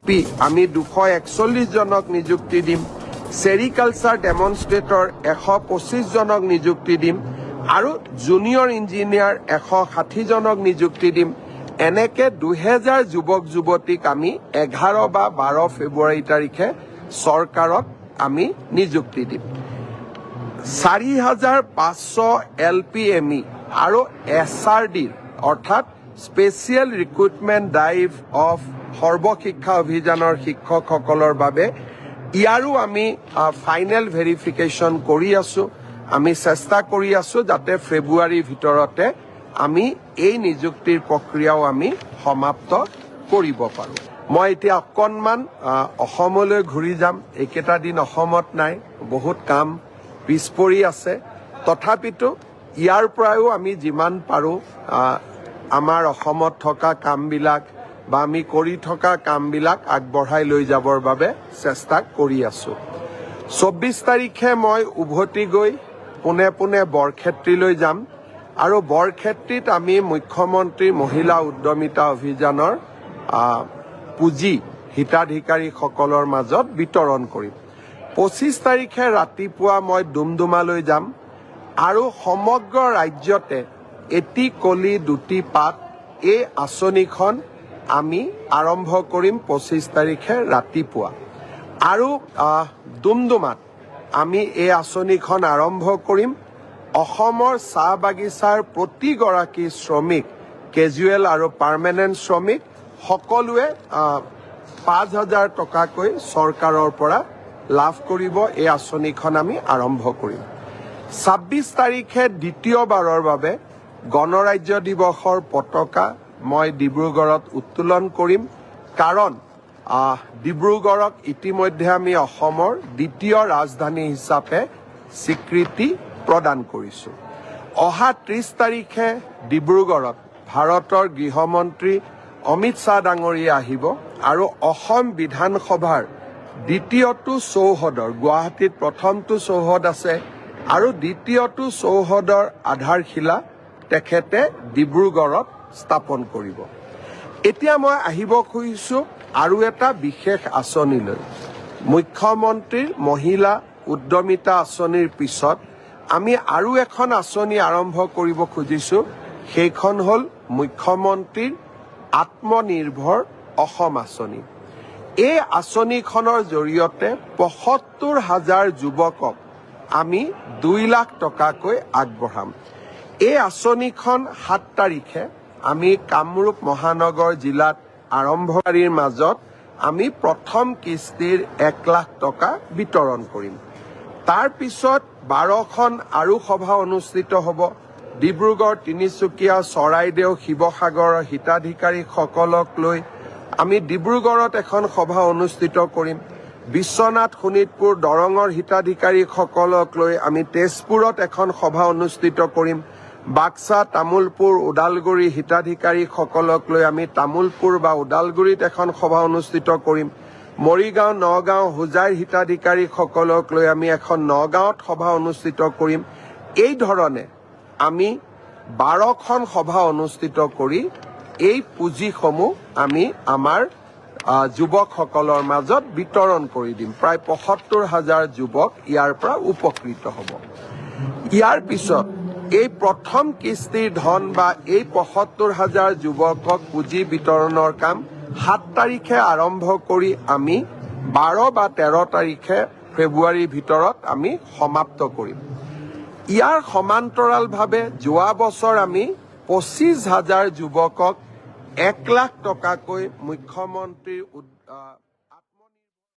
শিল্পী আমি 241 জনক নিযুক্তি দিম সেৰিকালচাৰ ডেমনষ্ট্ৰেটৰ 125 জনক নিযুক্তি দিম আৰু জুনিয়ৰ ইঞ্জিনিয়াৰ 160 জনক নিযুক্তি দিম এনেকে 2000 যুৱক যুৱতীক আমি 11 বা 12 ফেব্ৰুৱাৰী তাৰিখে চৰকাৰত আমি নিযুক্তি দিম 4500 LPME আৰু SRD অৰ্থাৎ স্পেচিয়েল ৰিক্ৰুটমেণ্ট ড্ৰাইভ অফ সৰ্বশিক্ষা অভিযানৰ শিক্ষকসকলৰ বাবে ইয়াৰো আমি ফাইনেল ভেৰিফিকেশ্যন কৰি আছো আমি চেষ্টা কৰি আছো যাতে ফেব্ৰুৱাৰীৰ ভিতৰতে আমি এই নিযুক্তিৰ প্ৰক্ৰিয়াও আমি সমাপ্ত কৰিব পাৰো মই এতিয়া অকণমান অসমলৈ ঘূৰি যাম একেটা দিন অসমত নাই বহুত কাম পিছ পৰি আছে তথাপিতো ইয়াৰ পৰাও আমি যিমান পাৰো আমাৰ অসমত থকা কামবিলাক বা আমি কৰি থকা কামবিলাক আগবঢ়াই লৈ যাবৰ বাবে চেষ্টা কৰি আছো 24 তাৰিখে মই উভতি গৈ পুনে বৰক্ষেত্ৰীলৈ যাম আৰু বৰক্ষেত্ৰীত আমি মুখ্যমন্ত্ৰী মহিলা উদ্যমিতা অভিযানৰ পুঁজি হিতাধিকাৰীসকলৰ মাজত বিতৰণ কৰিম 25 তাৰিখে ৰাতিপুৱা মই ডুমডুমালৈ যাম আৰু সমগ্ৰ ৰাজ্যতে এটি কলি দুটি পাত এই আঁচনিখন আমি আৰম্ভ কৰিম 25 তাৰিখে ৰাতিপুৱা আৰু ডুমডুমাত আমি এই আঁচনিখন আৰম্ভ কৰিম অসমৰ চাহ বাগিচাৰ প্ৰতিগৰাকী শ্ৰমিক কেজুৱেল আৰু পাৰ্মানেণ্ট শ্ৰমিক সকলোৱে 5000 টকাকৈ চৰকাৰৰ পৰা লাভ কৰিব এই আঁচনিখন আমি আৰম্ভ কৰিম 26 তাৰিখে দ্বিতীয়বাৰৰ বাবে গণৰাজ্য দিৱসৰ পতাকা মই ডিব্ৰুগড়ত উত্তোলন কৰিম কাৰণ ডিব্ৰুগড়ক ইতিমধ্যে আমি অসমৰ দ্বিতীয় ৰাজধানী হিচাপে স্বীকৃতি প্ৰদান কৰিছো অহা 30 তাৰিখে ডিব্ৰুগড়ত ভাৰতৰ গৃহমন্ত্ৰী অমিত শ্বাহ ডাঙৰীয়া আহিব আৰু অসম বিধানসভাৰ দ্বিতীয়টো চৌহদৰ গুৱাহাটীত প্ৰথমটো চৌহদ আছে আৰু দ্বিতীয়টো চৌহদৰ আধাৰশিলা তেখেতে ডিব্ৰুগড়ত স্থাপন কৰিব এতিয়া মই আহিব খুজিছো আৰু এটা বিশেষ আঁচনিলৈ মুখ্যমন্ত্ৰীৰ মহিলা উদ্যমিতা আঁচনিৰ পিছত আমি আৰু এখন আঁচনি আৰম্ভ কৰিব খুজিছো সেইখন হ'ল মুখ্যমন্ত্ৰীৰ আত্মনিৰ্ভৰ অসম আঁচনি এই আঁচনিখনৰ জৰিয়তে ৭৫,০০০ যুৱকক আমি 2 লাখ টকাকৈ আগবঢ়াম এই আঁচনিখন 7 তাৰিখে আমি কামৰূপ মহানগৰ জিলাত আৰম্ভকাৰীৰ মাজত আমি প্ৰথম কিস্তিৰ 1 লাখ টকা বিতৰণ কৰিম তাৰ পিছত 12খন আৰু সভা অনুষ্ঠিত হ'ব ডিব্ৰুগড় তিনিচুকীয়া চৰাইদেউ শিৱসাগৰৰ হিতাধিকাৰীসকলক লৈ আমি ডিব্ৰুগড়ত এখন সভা অনুষ্ঠিত কৰিম বিশ্বনাথ শোণিতপুৰ দৰঙৰ হিতাধিকাৰীসকলক লৈ আমি তেজপুৰত এখন সভা অনুষ্ঠিত কৰিম বাক্সা তামুলপুৰ ওদালগুৰি হিতাধিকাৰীসকলক লৈ আমি তামুলপুৰ বা ওদালগুৰিত এখন সভা অনুষ্ঠিত কৰিম মৰিগাঁও নগাঁও হোজাইৰ হিতাধিকাৰীসকলক লৈ আমি এখন নগাঁৱত সভা অনুষ্ঠিত কৰিম এই ধৰণে আমি 12খন সভা অনুষ্ঠিত কৰি এই পুঁজিসমূহ আমি আমাৰ যুৱকসকলৰ মাজত বিতৰণ কৰি দিম প্ৰায় ৭৫,০০০ যুৱক ইয়াৰ পৰা উপকৃত হ'ব ইয়াৰ পিছত এই প্ৰথম কিস্তিৰ ধন বা এই ৭৫,০০০ যুৱকক পুঁজি বিতৰণৰ কাম 7 তাৰিখে আৰম্ভ কৰি আমি 12 বা 13 তাৰিখে ফেব্ৰুৱাৰীৰ ভিতৰত আমি সমাপ্ত কৰিম ইয়াৰ সমান্তৰালভাৱে যোৱা বছৰ আমি 25,000 যুৱকক 1 লাখ টকাকৈ মুখ্যমন্ত্ৰীৰ